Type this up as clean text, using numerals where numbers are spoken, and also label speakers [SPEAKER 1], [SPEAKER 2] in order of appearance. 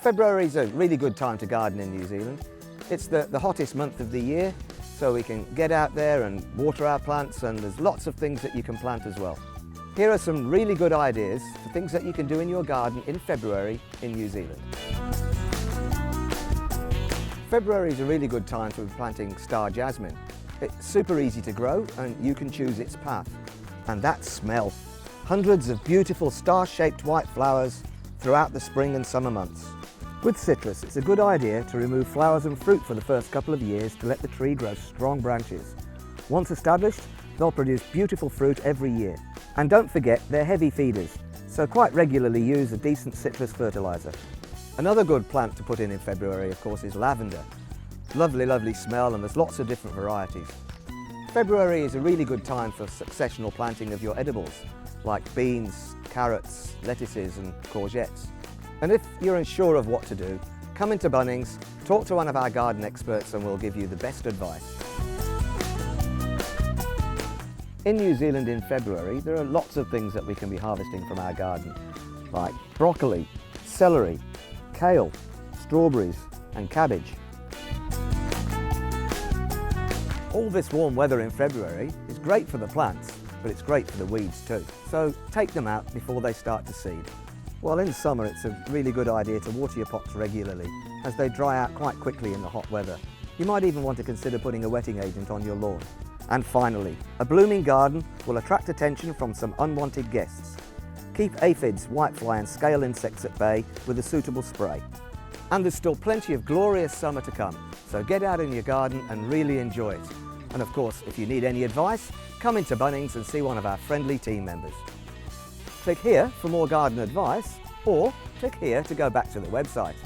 [SPEAKER 1] February is a really good time to garden in New Zealand. It's the hottest month of the year, so we can get out there and water our plants, and there's lots of things that you can plant as well. Here are some really good ideas for things that you can do in your garden in February in New Zealand. February is a really good time for planting star jasmine. It's super easy to grow and you can choose its path. And that smell! Hundreds of beautiful star-shaped white flowers throughout the spring and summer months. With citrus, it's a good idea to remove flowers and fruit for the first couple of years to let the tree grow strong branches. Once established, they'll produce beautiful fruit every year. And don't forget, they're heavy feeders, so quite regularly use a decent citrus fertiliser. Another good plant to put in February, of course, is lavender. Lovely, lovely smell, and there's lots of different varieties. February is a really good time for successional planting of your edibles, like beans, carrots, lettuces and courgettes. And if you're unsure of what to do, come into Bunnings, talk to one of our garden experts and we'll give you the best advice. In New Zealand in February, there are lots of things that we can be harvesting from our garden, like broccoli, celery, kale, strawberries and cabbage. All this warm weather in February is great for the plants, but it's great for the weeds too. So take them out before they start to seed. Well, in summer it's a really good idea to water your pots regularly, as they dry out quite quickly in the hot weather. You might even want to consider putting a wetting agent on your lawn. And finally, a blooming garden will attract attention from some unwanted guests. Keep aphids, whitefly and scale insects at bay with a suitable spray. And there's still plenty of glorious summer to come, so get out in your garden and really enjoy it. And of course, if you need any advice, come into Bunnings and see one of our friendly team members. Click here for more garden advice, or click here to go back to the website.